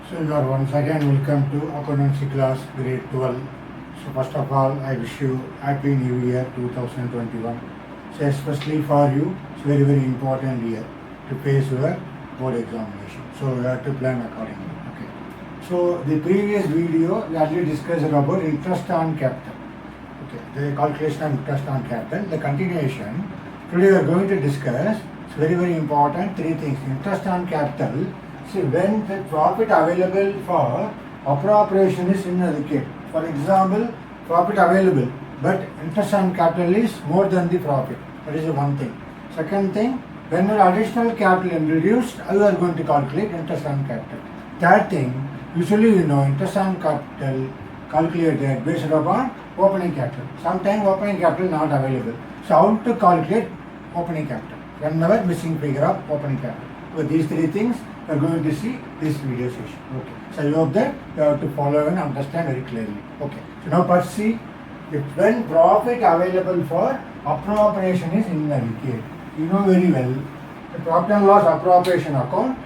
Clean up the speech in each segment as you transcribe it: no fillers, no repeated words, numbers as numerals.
So you are once again welcome to accountancy class grade 12. So first of all, I wish you happy new year 2021. So especially for you, it's very important year to face your board examination. So you have to plan accordingly. Okay. So the previous video we already discussed about interest on capital. Okay. The calculation of interest on capital. The continuation. Today we are going to discuss. It's very important. Three things. Interest on capital. See, when the profit available for appropriation is inadequate. For example, profit available, but interest on capital is more than the profit. That is one thing. Second thing, when the additional capital is reduced, how you are going to calculate interest on capital. Third thing, usually interest on capital calculated based upon opening capital. Sometimes opening capital not available. So how to calculate opening capital? Whenever missing figure of opening capital. So these three things we are going to see this video session. Okay. So I hope that you have to follow and understand very clearly. Okay. So now first see, if when profit available for appropriation is inadequate. You know very well, the profit and loss appropriation account,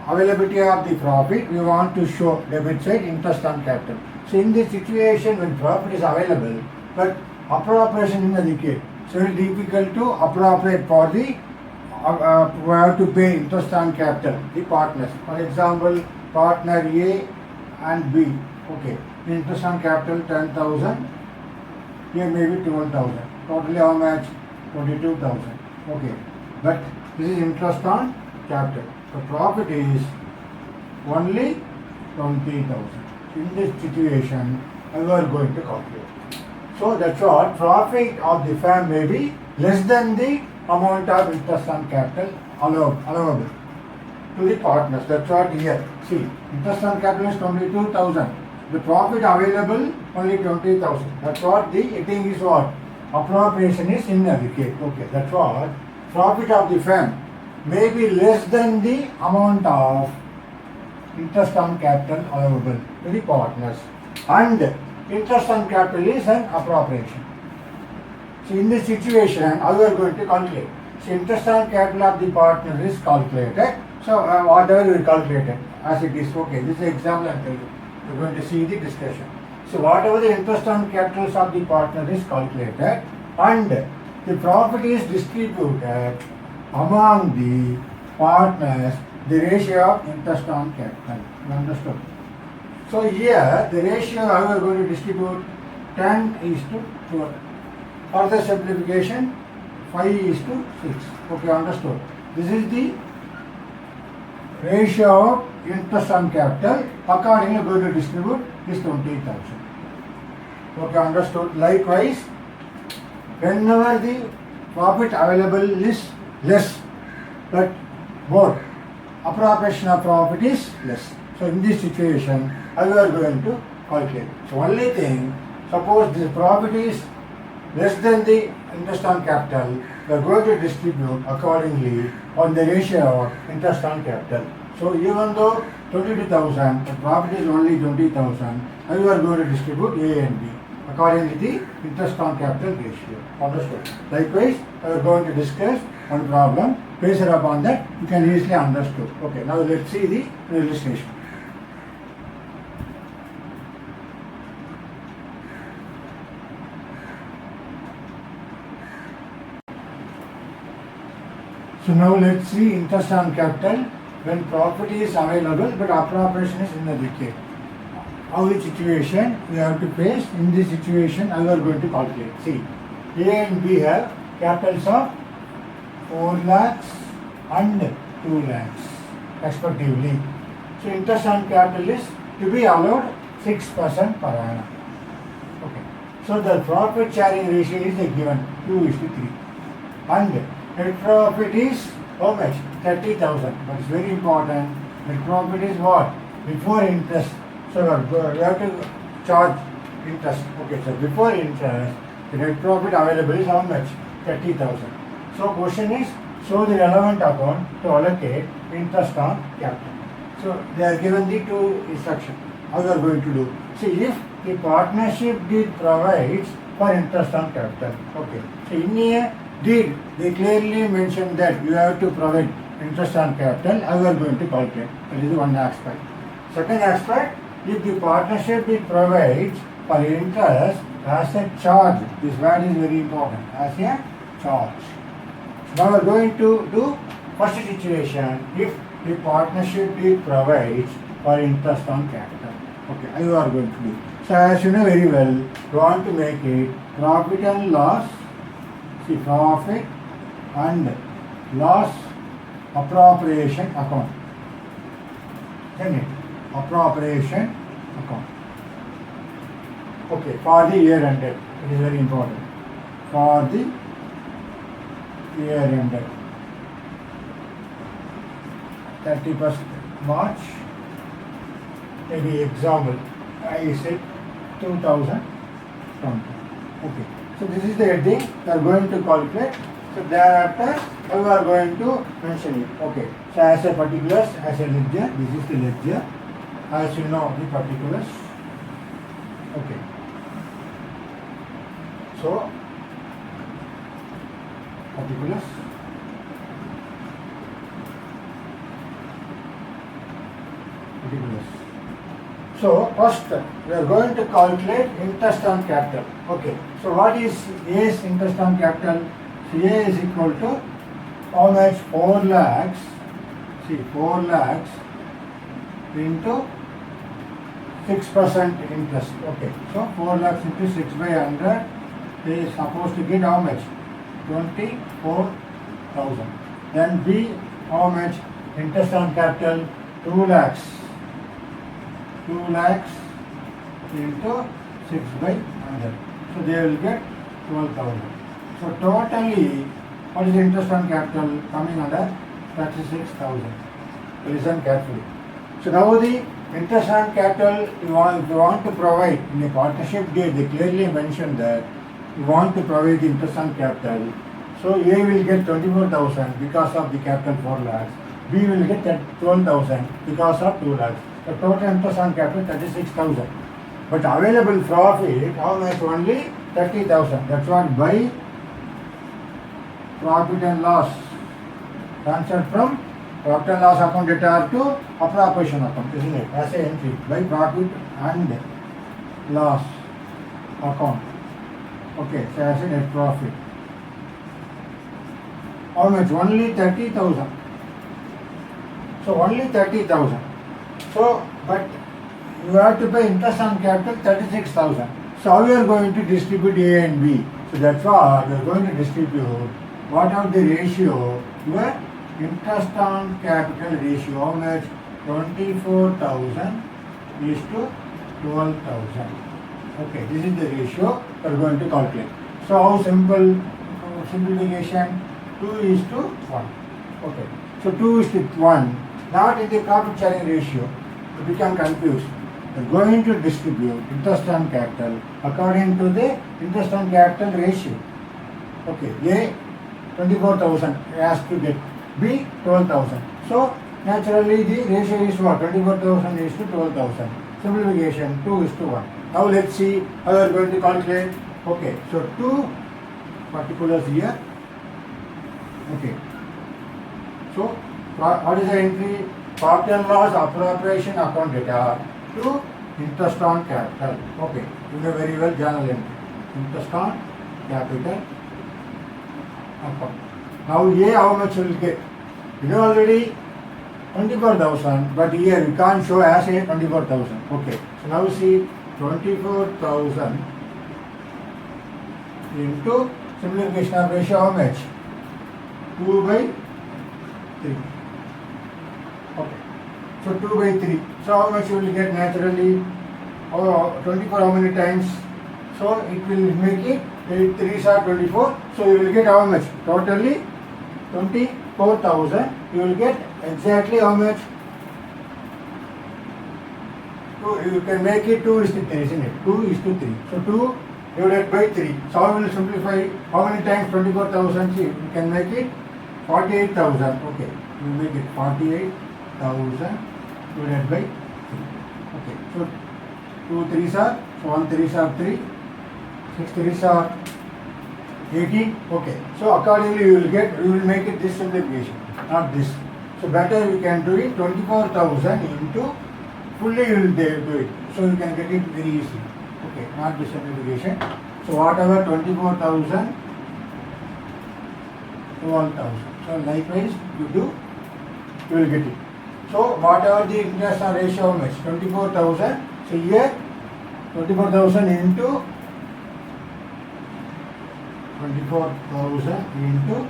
availability of the profit, we want to show debit side interest on capital. So in this situation when profit is available, but appropriation is inadequate, so it is difficult to appropriate for the we have to pay interest on capital, the partners. For example, partner A and B. Okay. Interest on capital 10,000. Here maybe 12,000. Totally how much? 22,000. Okay. But this is interest on capital. The profit is only 20,000. In this situation, we are going to calculate. So that's what profit of the firm may be less than the amount of interest on capital allowable to the partners. That's what here. See, interest on capital is 22,000. The profit available only 20,000. That's what the heading is what? Appropriation is inadequate. Okay, that's what profit of the firm may be less than the amount of interest on capital allowable to the partners. And interest on capital is an appropriation. So in this situation, how we are going to calculate? So interest on capital of the partner is calculated. So whatever we calculated, as it is okay. This is an example I tell you. We are going to see the discussion. So whatever the interest on capitals of the partner is calculated, and the profit is distributed among the partners, the ratio of interest on capital. You understood? So here the ratio how we are going to distribute 10:12. Further simplification, 5:6. Okay, understood. This is the ratio of interest on capital. Accordingly, going to distribute is 20,000. Okay, understood. Likewise, whenever the profit available is less, but more, appropriation of profit is less. So in this situation, how we are going to calculate? So only thing, suppose the profit is less than the interest on capital, we are going to distribute accordingly on the ratio of interest on capital. So even though 22,000, the profit is only 20,000, now you are going to distribute A and B according to the interest on capital ratio. Understood? Likewise, we are going to discuss one problem. Based upon that, you can easily understood. Okay, now let's see the illustration. So now let's see interest on capital when profit is available but appropriation is inadequate. How the situation we have to face in this situation how we are going to calculate. See, A and B have capitals of 4 lakhs and 2 lakhs respectively. So interest on capital is to be allowed 6% per annum. Okay. So the profit sharing ratio is given 2:3. And net profit is how much? 30,000. But it's very important. Net profit is what? Before interest. So we have to charge interest. Okay, so before interest, the net profit available is how much? 30,000. So question is, show the relevant account to allocate interest on capital. So they are given the two instructions. How you are going to do? See, if the partnership deed provides for interest on capital. Okay. So in a deed, they clearly mention that you have to provide interest on capital. How you are going to calculate? That is one aspect. Second aspect, if the partnership it provides for interest as a charge, this word is very important, as a charge. Now we are going to do first situation, if the partnership it provides for interest on capital. Okay, you are going to do. So as you know very well, we want to make it profit and loss, see profit and loss appropriation account. Isn't it? Appropriation account. Okay, for the year ended. It is very important. For the year ended. 31st March. Maybe example. I said 2020. Okay. So this is the heading. We are going to calculate. So thereafter we are going to mention it. Okay. So as a particulars, as a ledger, this is the ledger. As you know the particulars. Okay. So particulars. Particulars. So first we are going to calculate interest on capital. Okay. So what is A's interest on capital? So A is equal to how much? 4 lakhs. See 4 lakhs into 6% interest. Okay. So 4 lakhs into 6 by 100 is supposed to get how much? 24,000. Then B, how much? Interest on capital 2 lakhs. 2 lakhs into 6 by 100. So they will get 12,000. So totally, what is the interest on capital coming under? 36,000. Listen carefully. So now the interest on capital, you want to provide in a partnership deed, they clearly mentioned that you want to provide interest on capital. So A will get 24,000 because of the capital 4 lakhs. B will get 12,000 because of 2 lakhs. The total interest on capital 36,000. But available profit, how much? Only 30,000. That's what by profit and loss. Transferred from profit and loss account debtor to appropriation account, isn't it? As an entry by profit and loss account. Okay, so as a net profit. How much? Only 30,000. So only 30,000. So, but you have to pay interest on capital 36,000. So how we are going to distribute A and B? So that's why we are going to distribute what are the ratio? Your interest on capital ratio, how much? 24,000 is to 12,000. Okay, this is the ratio we are going to calculate. So how simple? Simplification 2 is to 1. Okay, so 2 is to 1. Not in the profit sharing ratio. You become confused. We are going to distribute interest on capital according to the interest on capital ratio. Okay, A 24,000 has to get, B 12,000. So naturally the ratio is what? 24,000 is to 12,000. Simplification 2 is to 1. Now let's see how we are going to calculate. Okay, so 2 particulars here. Okay, so what is the entry? Profit and loss appropriation account data to interest on capital. Okay, you know very well journal entry. Interest on capital account. Now A how much will get? You know already 24,000, but here we can't show as a 24,000. Okay, so now see 24,000 into simplification of ratio how much? 2 by 3. Okay, so 2 by 3. So how much you will get naturally? 24 how many times? So it will make it 8 3s are 24. So you will get how much? Totally 24,000. You will get exactly how much? 2, you can make it 2 is to 3, isn't it? 2 is to 3. So 2 divided by 3. So how will simplify? How many times 24,000? See, you can make it 48,000. Okay, you make it 48,000 divided by 3. Okay, so 2 3s are, so 1 3s are 3, 6 3s are 18. Okay, so accordingly you will make it this simplification, not this. So better we can do it 24,000 into fully you will do it. So you can get it very easy. Okay, not the simplification. So whatever 24,000, 12,000. So likewise you do, you will get it. So whatever the interest on ratio, how much? 24,000. So here 24,000 into 24,000 into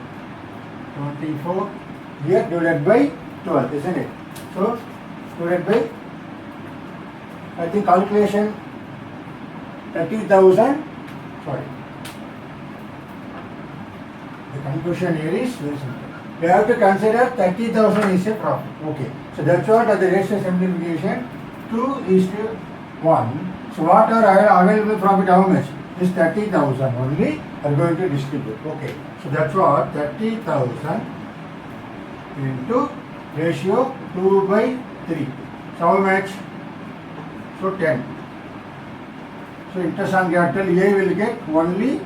24 here divided by 12, isn't it? So divided by, I think calculation 30,000. Sorry. The conclusion here is very simple. We have to consider 30,000 is a profit. Okay. So that's what the ratio simplification 2:1. So what are available profit, how much? Is 30,000 only are going to distribute. Okay. So that's what 30,000 into ratio 2/3. So how much? So 10. So interest on capital A will get only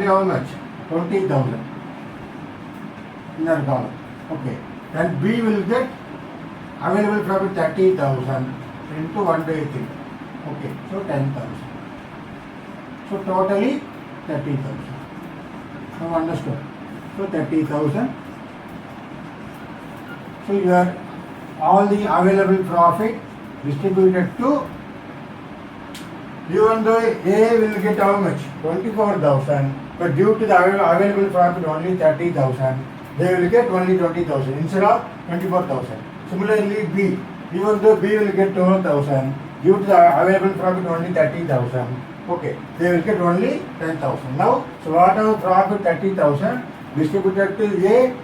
how much? 20,000. Inner column. Okay. Then B will get available profit 30,000 into 1/3. Okay. So 10,000. So totally 30,000. Now understood. So 30,000. So your all the available profit distributed to, even though A will get how much? 24,000, but due to the available profit only 30,000, they will get only 20,000 instead of 24,000. Similarly B, even though B will get 12,000, due to the available profit only 30,000, okay, they will get only 10,000. Now, so whatever profit 30,000 distributed to A,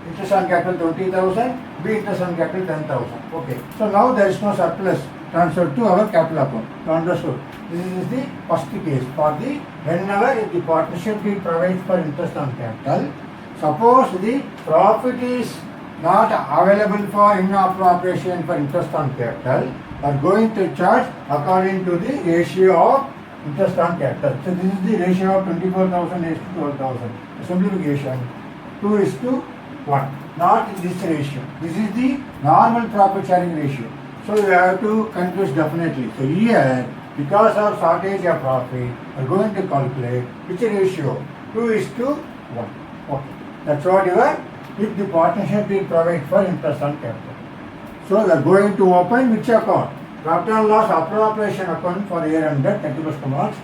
interest on capital 20,000, B interest on capital 10,000. Okay, so now there is no surplus transferred to our capital account. You understood? This is the first case for the whenever the partnership deed provides for interest on capital. Suppose the profit is not available for appropriation for interest on capital, are going to charge according to the ratio of interest on capital. So this is the ratio of 24,000 is to 12,000. Simplification 2:1. Not this ratio. This is the normal profit sharing ratio. So you have to conclude definitely. So here, because of shortage of profit, we are going to calculate which ratio? 2:1. Okay. That's what your, if the partnership will provide for interest on capital. So we are going to open which account? Profit and loss appropriation account for year ended 31st March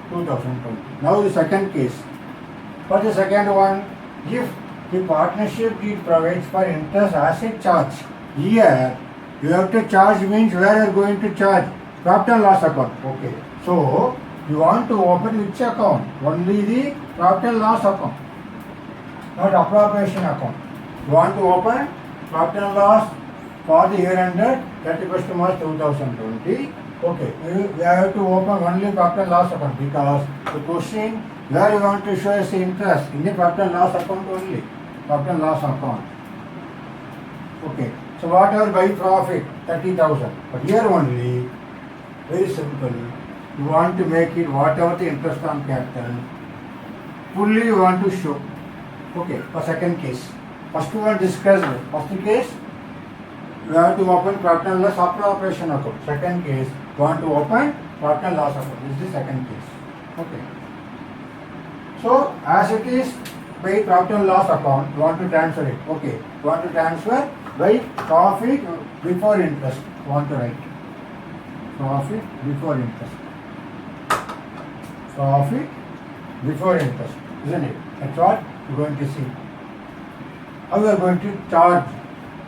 2020. Now the second case. For the second one, if the partnership deed provides for interest as a charge. Here, you have to charge means where you are going to charge? Profit and loss account. Okay. So, you want to open which account? Only the profit and loss account, not appropriation account. You want to open profit and loss for the year ended 31st March 2020. Okay. You have to open only profit and loss account because the question where you want to show us the interest in the profit and loss account only. Profit and loss account. Okay. So whatever by profit 30,000. But here only, very simple. You want to make it whatever the interest on capital, fully you want to show. Okay. For second case. First one discussed. First case, you have to open profit and loss appropriation account. Second case, you want to open profit and loss account. This is the second case. Okay. So as it is by profit and loss account, you want to transfer it. Okay. You want to transfer by profit before interest. You want to write profit before interest. Profit before interest, isn't it? That's what you're going to see. How you are going to charge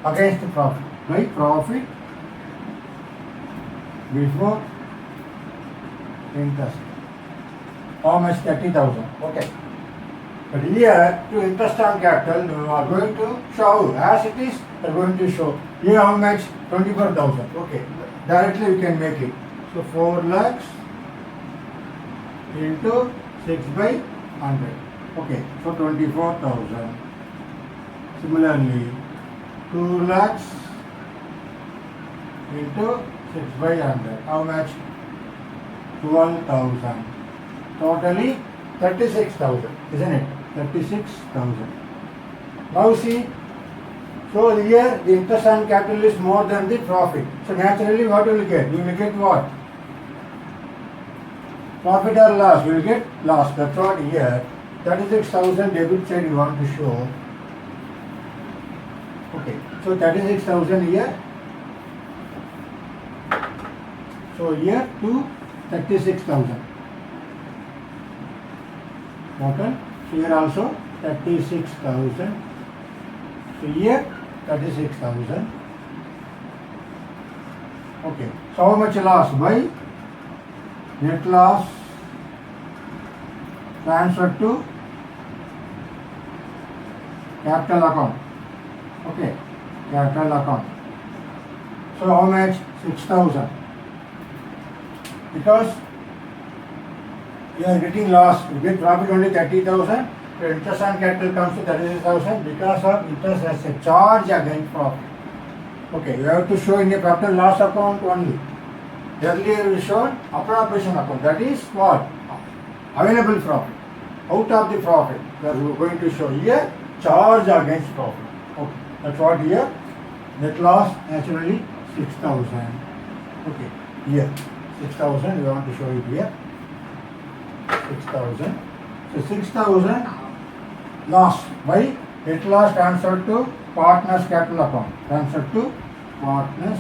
against the profit? By profit before interest. How much? 30,000. Okay. But here, to interest on capital, you are going to show as it is, you are going to show. Here how much? 24,000. Okay. Directly you can make it. So 4 lakhs into 6/100. Okay. So 24,000. Similarly, 2 lakhs into 6/100. How much? 12,000. Totally 36,000, isn't it? 36,000. Now see, So here the interest on capital is more than the profit. So naturally what you will get? You will get what? Profit or loss? You will get loss. That's what here 36,000 debit side you want to show. Okay, so 36,000 here. So here to 36,000. Okay, so here also 36,000. So here 36,000. Okay, so how much loss? By net loss transferred to capital account. Okay, capital account. So how much? 6,000. Because you are getting loss, you get profit only 30,000. Your interest on capital comes to 36,000 because of interest as a charge against profit. Okay, you have to show in a profit and loss account only. Earlier we showed appropriation account. That is what? Available profit. Out of the profit. We are going to show here charge against profit. Okay, that's what here. Net loss naturally 6,000. Okay, here 6,000. We want to show it here. 6,000. So 6,000 loss by net loss transferred to partners capital account. Transferred to partners.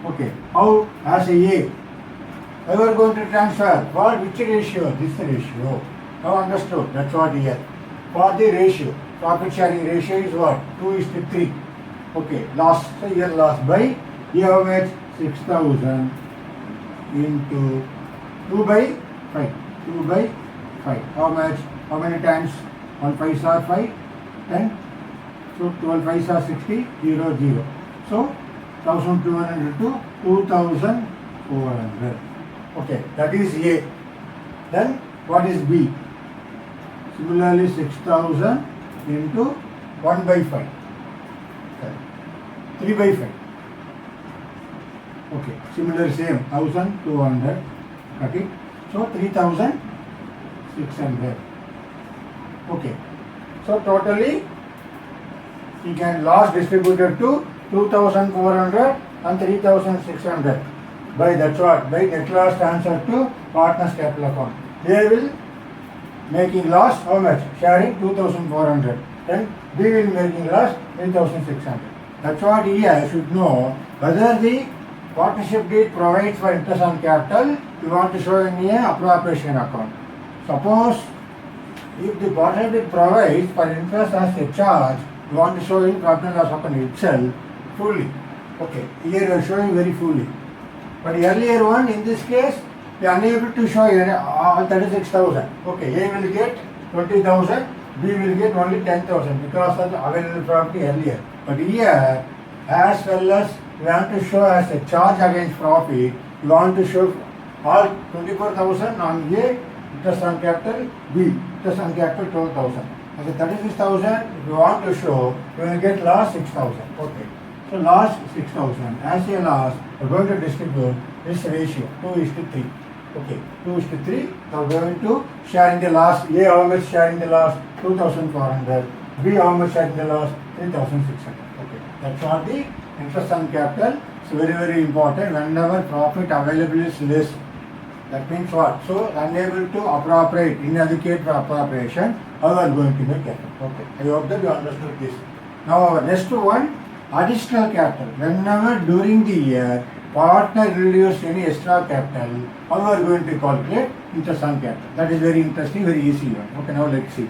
Okay, how as a How we are going to transfer? For which ratio? This ratio. Now understood. That's what here. For the ratio, profit sharing ratio is what? 2:3. Okay, loss. So here loss by here how much? 6,000 into 2 by 5. 2 by 5. How much? How many times? 1 5 are 5, 10. So 12 5 are 60, 0 0. So 1,200 to 2,400. Okay, that is A. Then what is B? Similarly 6,000 into 1 by 5. 3 by 5. Okay, similar same 1,200. Okay, so 3,600. Okay, so totally you can loss distributed to 2,400 and 3,600. By that's what? By net loss transferred to partners capital account. They will making loss how much? Sharing 2,400. Then we will making loss 3,600. That's what here should know whether the partnership deed provides for interest on capital. You want to show in a appropriation account. Suppose if the partnership deed provides for interest as a charge, you want to show in profit and loss account itself fully. Okay, here you are showing very fully. But earlier one, in this case, we are unable to show all 36,000. Okay, A will get 20,000, B will get only 10,000 because of the available property earlier. But here, as well as we want to show as a charge against profit, we want to show all 24,000 on A, interest on capital, B, interest on capital 12,000. As a 36,000, if you want to show, you will get loss 6,000. Okay. So loss 6,000. As a loss, we are going to distribute this ratio 2:3. Okay, 2:3. Now we are going to share in the loss. A how much share in the loss? 2,400. B how much share in the loss? 3,600. Okay, that's what the interest on capital. It's very very important. Whenever profit available is less, that means what? So unable to appropriate, inadequate for appropriation. How we are going to make it? Okay, I hope that you understood this. Now our next one. Additional capital. Whenever during the year partner reduce any extra capital, how we are going to calculate interest on capital? That is very interesting, very easy one. Okay, now let's see.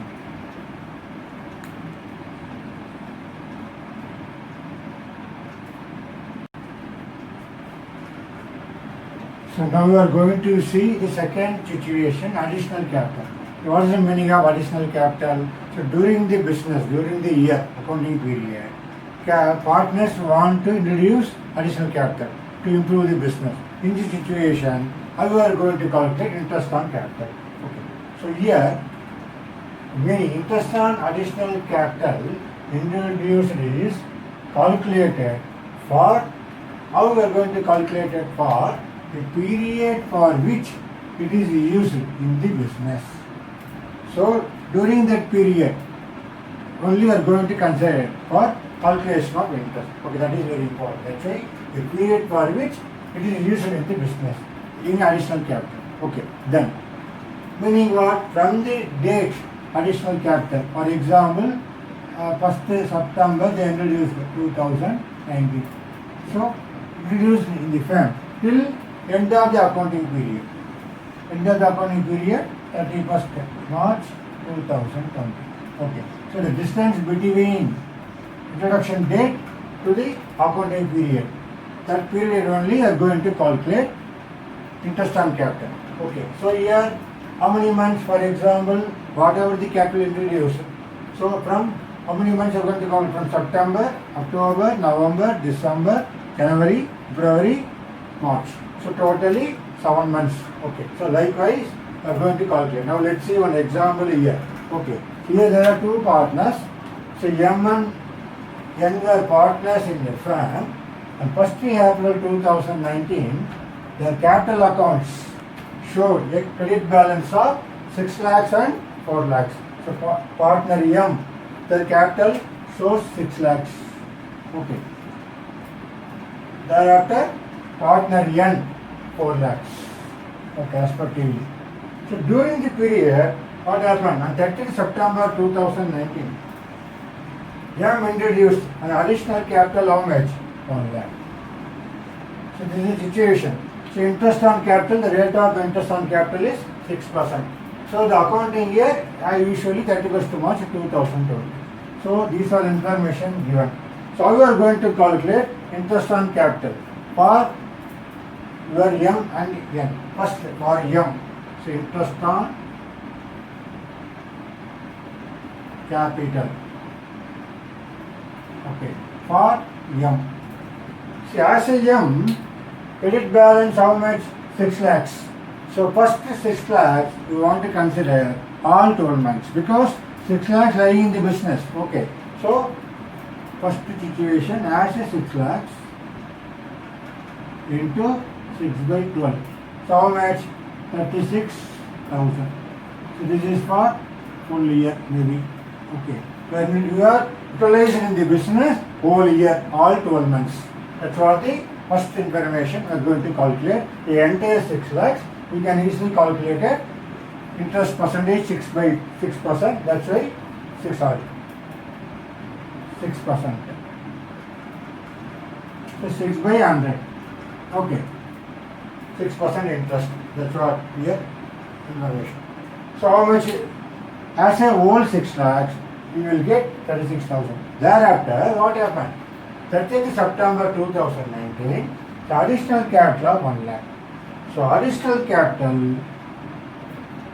So now we are going to see the second situation, additional capital. What is the meaning of additional capital? So during the business, during the year, accounting period, partners want to introduce additional capital to improve the business. In this situation, how we are going to calculate interest on capital? Okay. So here, meaning interest on additional capital introduced is calculated for, how we are going to calculate it for the period for which it is used in the business. So during that period, only we are going to consider for calculation of interest. Okay, that is very important. That's why the period for which it is used in the business in additional capital. Okay, then meaning what? From the date additional capital. For example, 1st September they introduced 2019. So introduced in the firm till end of the accounting period. End of the accounting period 31st March 2020. Okay. So the distance between introduction date to the accounting period, that period only are going to calculate interest on capital. Okay. So here how many months, for example, whatever the capital introduced. So from how many months are going to count? From September, October, November, December, January, February, March. So totally 7 months. Okay. So likewise we are going to calculate. Now let's see one example here. Okay. Here there are two partners. So M and N were partners in the firm. On 1st April 2019, their capital accounts showed a credit balance of 6 lakhs and 4 lakhs. So partner M, their capital shows 6 lakhs. Okay. Thereafter, partner N, 4 lakhs. Okay, respectively. So during the period, what happened? On 30th September 2019, M introduced an additional capital how much? 1 lakh. So this is the situation. So interest on capital, the rate of interest on capital is 6%. So the accounting year, I usually 31st March 2020. So these are information given. So how we are going to calculate interest on capital for your M and N. First for M. So interest on capital. Okay. For M. See, as a M, credit balance how much? 6 lakhs. So first 6 lakhs you want to consider all 12 months because 6 lakhs lying in the business. Okay. So first situation as a 6 lakhs into 6 by 12. So how much? 36,000. So this is for full year maybe. Okay. When you are utilizing in the business whole year, all 12 months. That's what the first information we are going to calculate. The entire 6 lakhs, we can easily calculate it. Interest percentage 6 by 6%. That's why 6 6%. So 6 by 100. Okay. 6% interest. That's what here information. So how much? As a whole 6 lakhs, you will get 36,000. Thereafter, what happened? 30th September 2019, the additional capital of 1 lakh. So additional capital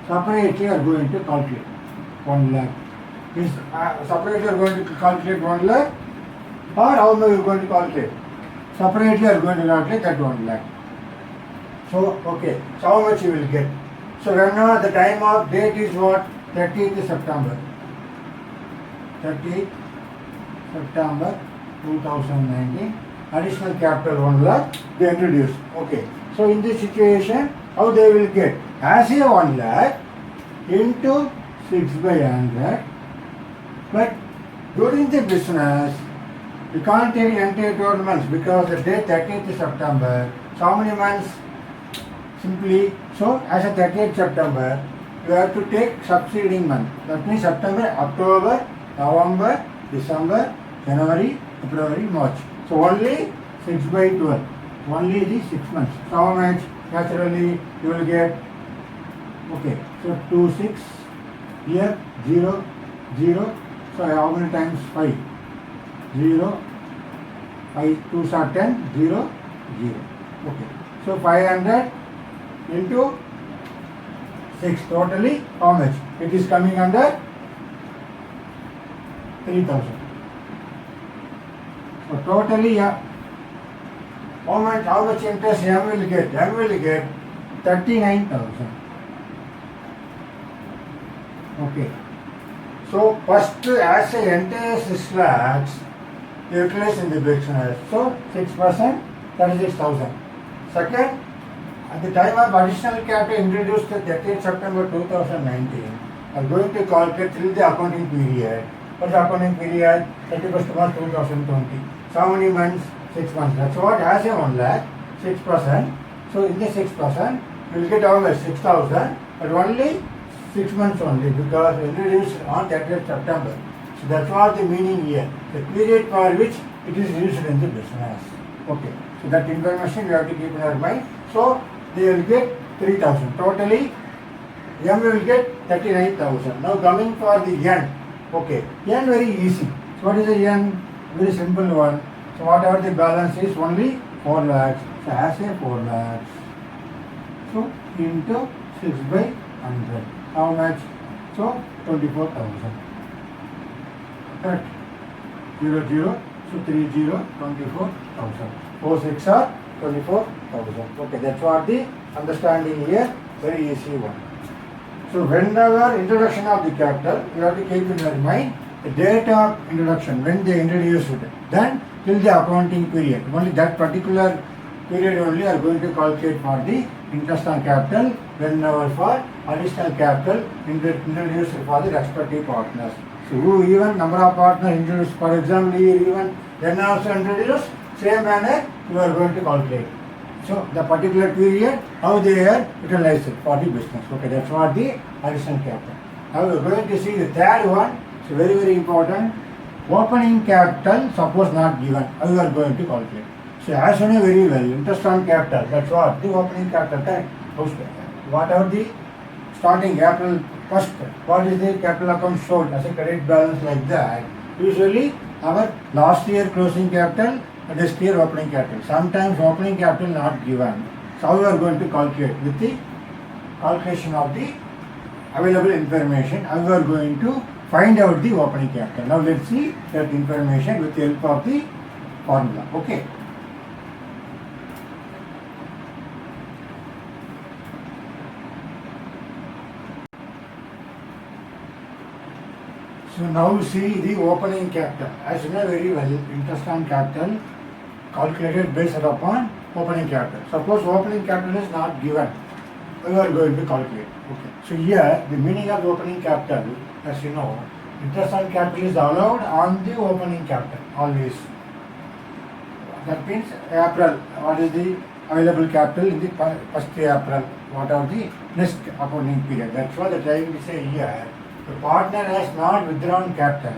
separately are going to calculate 1 lakh. Is separately are going to calculate 1 lakh, or how many you are going to calculate? Separately are going to calculate that 1 lakh. So okay, so how much you will get? So whenever the time of date is what? 30th September. 30th September 2019, additional capital 1 lakh they introduce. Okay. So in this situation, how they will get? As a 1 lakh into 6 by 100, but during the business, you can't take entire 12 months because the date 30th September. So how many months? Simply, so as a 30th September, you have to take succeeding month. That means September, October, November, December, January, February, March. So only 6 by 12. Only the 6 months. So how much? Naturally you will get. Okay. So 2, 6. Here 0, 0. So how many times 5? 0. 5, 2 are 10. 0, 0. Okay. So 500 into 6. Totally how much? It is coming under 3,000. So totally, yeah. How much interest M will get? M will get 39,000. Okay. So first, as a entire 6 lakhs, utilized in the business. So 6%, 36,000. Second, at the time of additional capital introduced the 30th September 2019, are going to calculate till the accounting period. What's the accounting period? 31st March 2020. So how many months? 6 months. That's what as a 1 lakh, 6%. So in the 6%, you will get almost 6,000, but only 6 months only because introduced on 30th September. So that's what the meaning here. The period for which it is used in the business. Okay. So that information you have to keep in your mind. So they will get 3,000. Totally, M will get 39,000. Now coming for the N. Okay. N very easy. So what is the N? Very simple one. So whatever the balance is, only 4 lakhs. So as a 4 lakhs. So into 6 by 100. How much? So 24,000. Correct. 0, 0. So 3, 0, 24,000. 4, 6 are 24,000. Okay, that's what the understanding here. Very easy one. So whenever introduction of the capital, you have to keep in your mind the date of introduction, when they introduced it. Then till the accounting period. Only that particular period only are going to calculate for the interest on capital, whenever for additional capital introduced for the respective partners. So who even number of partners introduced, for example, here even then also introduced, same manner you are going to calculate. So the particular period, how they are utilized for the business. Okay, that's what the additional capital. Now we are going to see the third one. It's very, very important. Opening capital, suppose not given, how you are going to calculate. So as you know very well, interest on capital, that's what the opening capital time. Whatever the starting April 1st, what is the capital account showed as a credit balance like that. Usually our last year closing capital, this year opening capital. Sometimes opening capital not given. So how you are going to calculate with the calculation of the available information, how you are going to find out the opening capital. Now let's see that information with the help of the formula. Okay. So now see the opening capital. As you know very well, interest on capital calculated based upon opening capital. Suppose opening capital is not given, we are going to calculate. Okay. So here the meaning of opening capital, as you know, interest on capital is allowed on the opening capital always. That means April, what is the available capital in the 1st April, what are the next accounting period. That's what the trying to say here. The partner has not withdrawn capital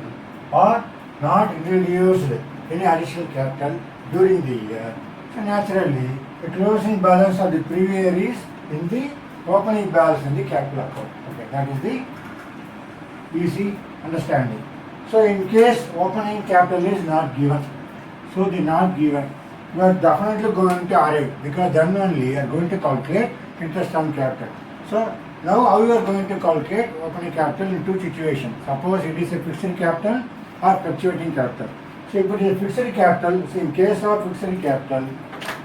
or not introduced any additional capital during the year. So naturally, the closing balance of the previous year is in the opening balance in the capital account. Okay, that is the easy understanding. So in case opening capital is not given, so the not given, you are definitely going to arrive because then only you are going to calculate interest on capital. So now how you are going to calculate opening capital in two situations. Suppose it is a fixed capital or fluctuating capital. So if it is a fixed capital, so in case of fixed capital,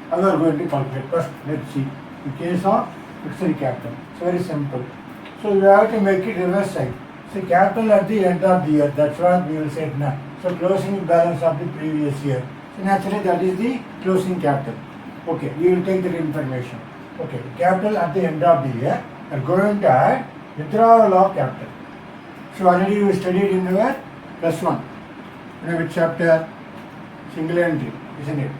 how you are going to calculate? First, let's see. In case of fixed capital, it's very simple. So you have to make it reverse side. So capital at the end of the year, that's what we will say now. So closing balance of the previous year. So naturally that is the closing capital. Okay, we will take that information. Okay, capital at the end of the year, are going to add withdrawal of capital. So already you studied in your +1. You know which chapter? Single entry, isn't it?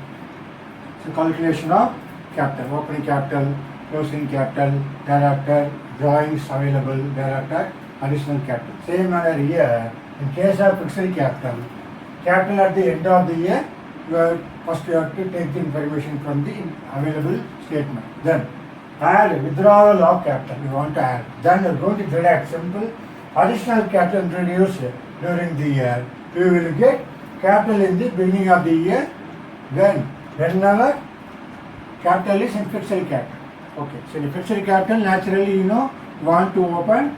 So calculation of capital, opening capital, closing capital, thereafter drawings available, thereafter additional capital. Same manner here, in case of fixed capital, capital at the end of the year, first you have to take the information from the available statement. Then add withdrawal of capital, you want to add. Then you are going to deduct simple additional capital introduced during the year. We will get capital in the beginning of the year. Then whenever capital is in fixed capital. Okay, so in fixed capital naturally you want to open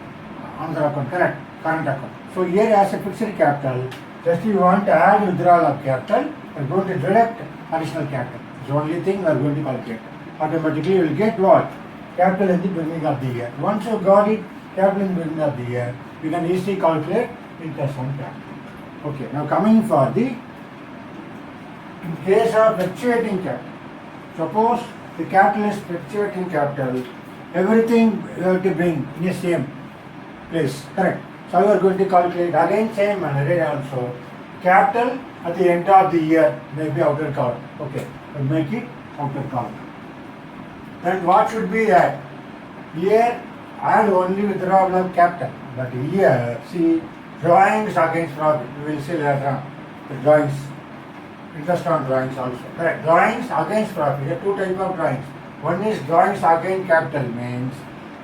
another account, correct, current account. So here as a fixed capital, just you want to add withdrawal of capital, you are going to deduct additional capital. It's the only thing we are going to calculate. Automatically you will get what? Capital in the beginning of the year. Once you got it, capital in the beginning of the year, you can easily calculate interest on capital. Okay, now coming for the, in case of fluctuating capital, suppose the capital is fluctuating capital, everything you have to bring in the same place, correct? So you are going to calculate again same manner also. Capital at the end of the year may be outer column. Okay, we'll make it outer column. Then what should be that? Here add only withdrawal of capital. But here see drawings against profit. We will see later on. The drawings, interest on drawings also. Correct. Drawings against profit. There are two types of drawings. One is drawings against capital means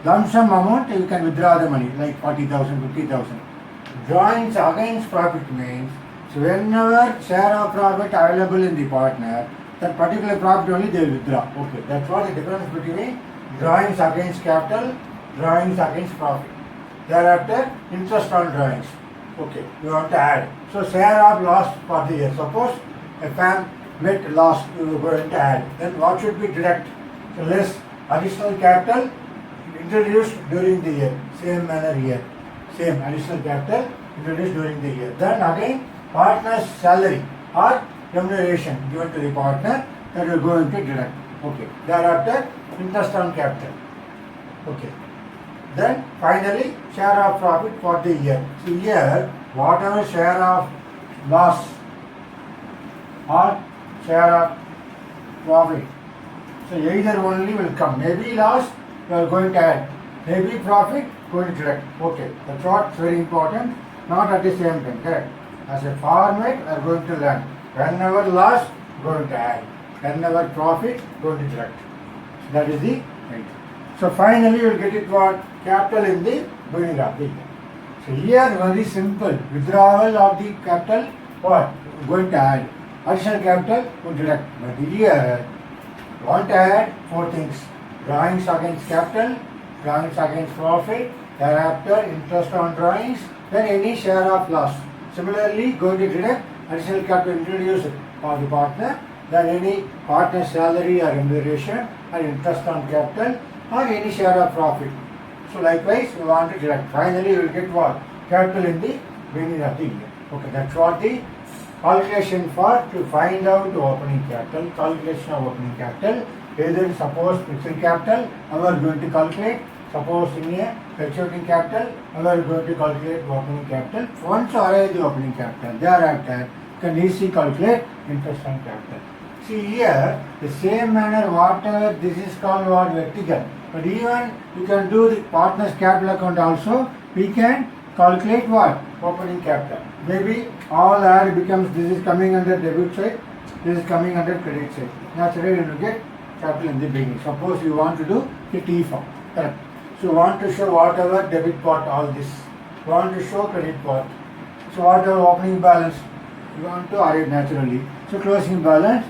lump sum amount you can withdraw the money like 40,000, 50,000. Drawings against profit means so whenever share of profit available in the partner, that particular profit only they will withdraw. Okay, that's what the difference between drawings against capital, drawings against profit. Thereafter, interest on drawings. Okay, you want to add. So share of loss for the year. Suppose a firm met loss, you are going to add. Then what should be deduct? So less additional capital introduced during the year. Same manner here. Same additional capital introduced during the year. Then again, partner's salary or remuneration given to the partner that we are going to deduct. Okay. Thereafter, interest on capital. Okay. Then finally, share of profit for the year. So here, whatever share of loss or share of profit. So either only will come. Maybe loss, you are going to add. Maybe profit, going to deduct. Okay. That's what's very important. Not at the same time. Correct. As a format, we are going to learn. Whenever loss, going to add. Whenever profit, going to deduct. So that is the right. So finally, you will get it what? Capital in the beginning of the year. So here, very simple. Withdrawal of the capital, what? Going to add. Additional capital, going to deduct. But here, want to add four things. Drawings against capital, drawings against profit, thereafter interest on drawings, then any share of loss. Similarly, going to deduct additional capital introduced for the partner, then any partner salary or remuneration or interest on capital or any share of profit. So likewise, we want to deduct. Finally, you will get what? Capital in the beginning of the year. Okay, that's what the calculation for to find out the opening capital, calculation of opening capital. Either suppose fixed capital, we are going to calculate. Suppose in a fluctuating capital, we are going to calculate opening capital. Once you arrive the opening capital, thereafter you can easily calculate interest on capital. See here, the same manner whatever this is called what vertical. But even you can do the partner's capital account also, we can calculate what? Opening capital. Maybe all add becomes this is coming under debit side, this is coming under credit side. Naturally you will get capital in the beginning. Suppose you want to do the T form. Correct. So you want to show whatever debit part, all this. You want to show credit part. So whatever opening balance, you want to arrive naturally. So closing balance,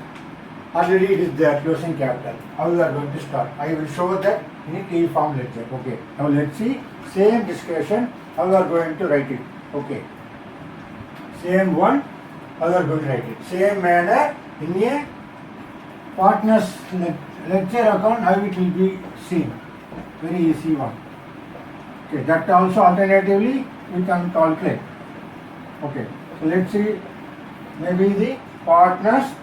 already it is there, closing capital. How we are going to start? I will show that in a T form lecture. Okay. Now let's see, same discussion, how we are going to write it. Okay. Same one, how we are going to write it. Same manner, in a partner's lecture account, how it will be seen. Very easy one. Okay, that also alternatively we can calculate. Okay, so let's see, maybe the partner's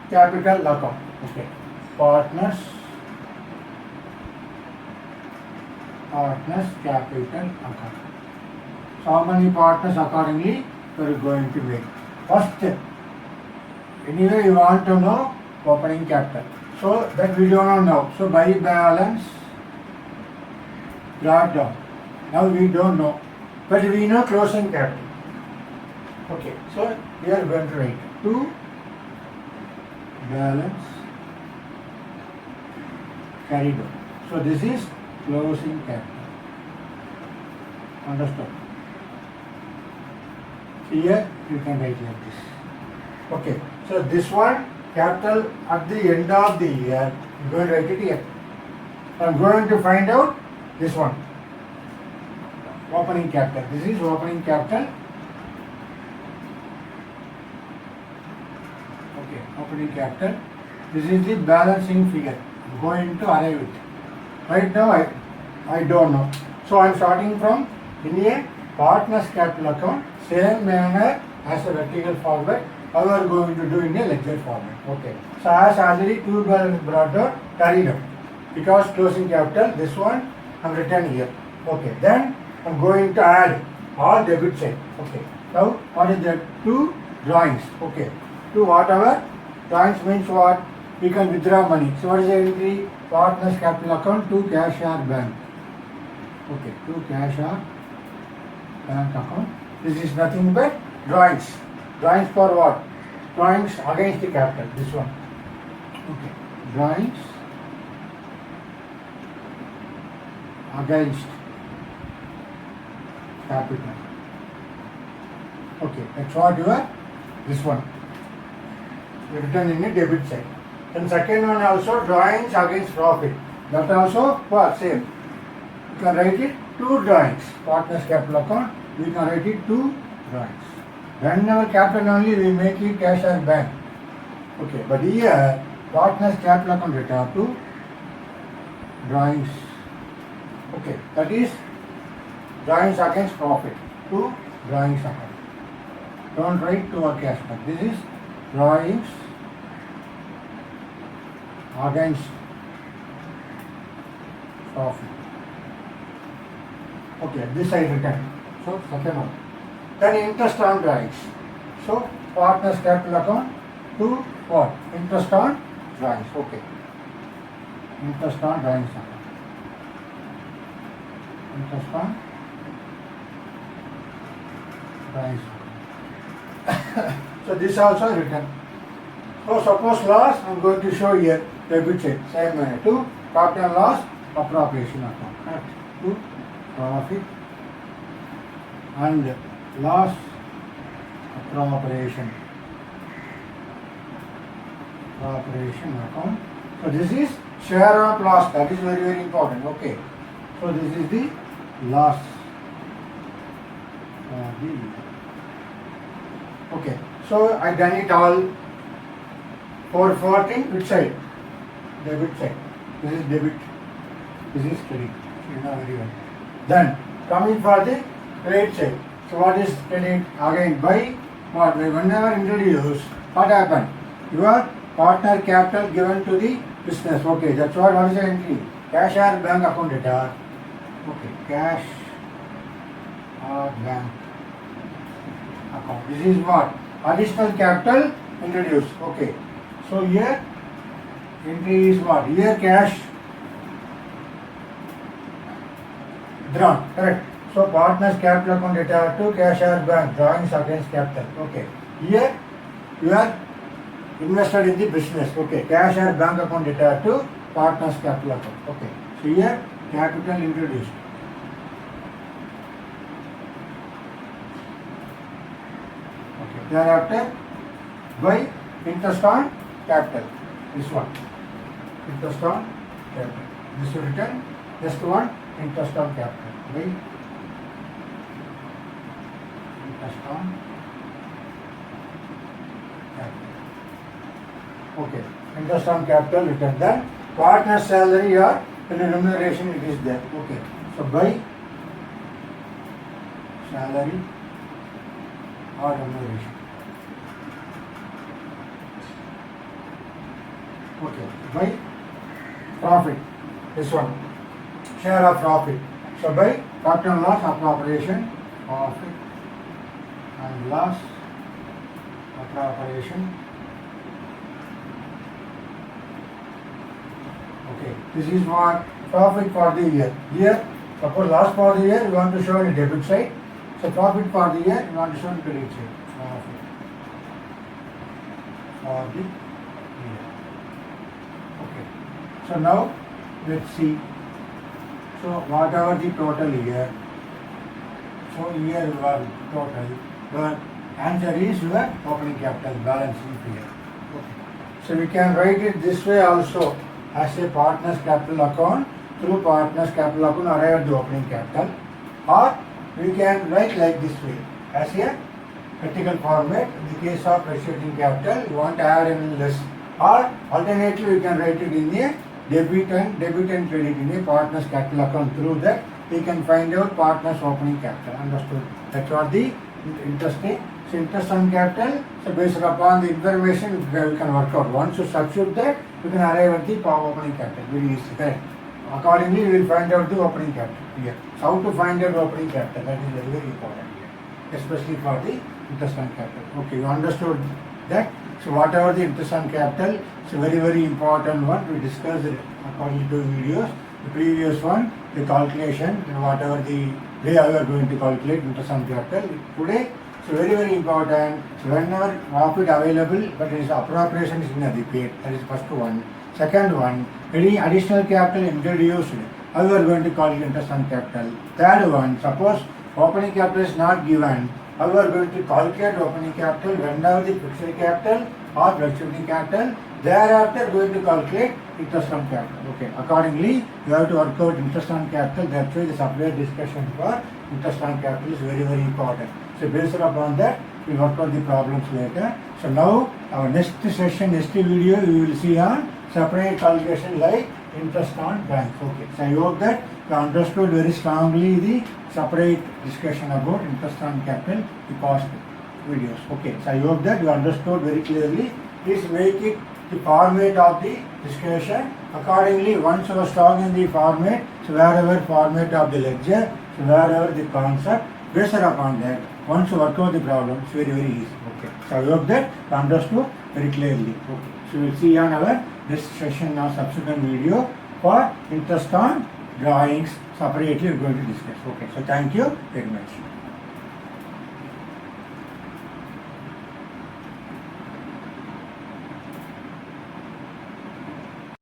capital account. Okay, partner's capital account. So how many partners accordingly we are going to make? First step, anyway you want to know opening capital. So that we do not know. So by balance, brought down. Now we don't know. But we know closing capital. Okay, so we are going to write to balance carried on. So this is closing capital. Understood? Here you can write like this. Okay, so this one capital at the end of the year, you are going to write it here. I am going to find out this one. Opening capital. This is opening capital. Okay, opening capital. This is the balancing figure. I am going to arrive it. Right now I don't know. So I am starting from in a partner's capital account, same manner as a vertical format, how we are going to do in a ledger format. Okay. So as already two balance brought down, carried out. Because closing capital, this one I have written here. Okay. Then I'm going to add all debit side. Okay. Now what is that? Two drawings. Okay. Two whatever. Drawings means what? We can withdraw money. So what is the entry? Partners capital account to cash or bank. Okay. To cash or bank account. This is nothing but drawings. Drawings for what? Drawings against the capital. This one. Okay. Drawings against capital. Okay, that's what you are, this one. Written in the debit side. Then second one also drawings against profit. That also what? Same. You can write it two drawings. Partners capital account, we can write it two drawings. Whenever capital only we make it cash or bank. Okay, but here partners capital account return to drawings. Okay, that is drawings against profit. Two drawings account. Don't write to a cash back. This is drawings against profit. Okay, this side written. So second one. Then interest on drawings. So partners capital account to what? Interest on drawings. Okay. Interest on drawings account. Interest on drawings. So this also written. So suppose loss, I am going to show here debit side, same manner. To profit and loss appropriation account. Correct. To profit and loss appropriation account. So this is share of loss. That is very, very important. Okay. So this is the loss. Okay. So I done it all. 414 which side? Debit side. This is debit. This is credit. You know very well. Then coming for the credit side. So what is credit? Again by what? Whenever introduced, what happened? Your partner capital given to the business. Okay, that's what is the entry? Cash or bank account data. Okay, cash or bank account. This is what? Additional capital introduced. Okay. So here entry is what? Here cash drawn. Correct. So partners capital account data to cash or bank drawings against capital. Okay. Here you are invested in the business. Okay. Cash or bank account data to partners capital account. Okay. So here capital introduced. Okay. Thereafter by interest on capital. This one. Interest on capital. This is written. Just one interest on capital. By interest on capital. Okay. Interest on capital written. Then partner salary or remuneration it is there. Okay. So by salary or remuneration. Okay. By profit. This one. Share of profit. So by profit and loss appropriation, profit and loss appropriation. Okay, this is what profit for the year. Here, suppose loss for the year, you want to show in the debit side. So profit for the year, you want to show in the credit side. Profit for the year. Okay. So now let's see. So whatever the total here, so here you are total, your answer is your opening capital balance sheet here. Okay. So we can write it this way also as a partner's capital account. Through partner's capital account arrive at the opening capital, or we can write like this way as a vertical format. In the case of receiving capital, you want to add and less, or alternatively we can write it in a debit and credit in a partner's capital account. Through that we can find out partner's opening capital. Understood? That's what the interesting. So interest on capital. So based upon the information we can work out. Once you substitute that, you can arrive at the opening capital. Very easy. Correct? Accordingly, we will find out the opening capital here. So how to find out opening capital, that is very, very important here, especially for the interest on capital. Okay, you understood that? So whatever the interest on capital, it's a very, very important one. We discussed it according to videos. The previous one, the calculation, and whatever the way we are going to calculate interest on capital. Today, so very, very important. So whenever profit available, but its appropriation is not repaid. That is first one. Second one, any additional capital introduced, how we are going to calculate interest on capital. Third one, suppose opening capital is not given, how we are going to calculate opening capital whenever the fixed capital or fluctuating capital. Thereafter, going to calculate interest on capital. Okay. Accordingly, you have to work out interest on capital. That's why the separate discussion for interest on capital is very, very important. So based upon that, we work out the problems later. So now, our next session, next video, we will see on separate calculation like interest on banks. Okay. So I hope that you understood very strongly the separate discussion about interest on capital, the past videos. Okay. So I hope that you understood very clearly. Please make it the format of the discussion. Accordingly, once you are strong in the format, so wherever format of the lecture, so wherever the concept, based upon that, once you work out the problem, it's very, very easy. Okay. So I hope that you understood very clearly. Okay. So we'll see on our next session or subsequent video for interest on drawings separately we're going to discuss. Okay. So thank you very much.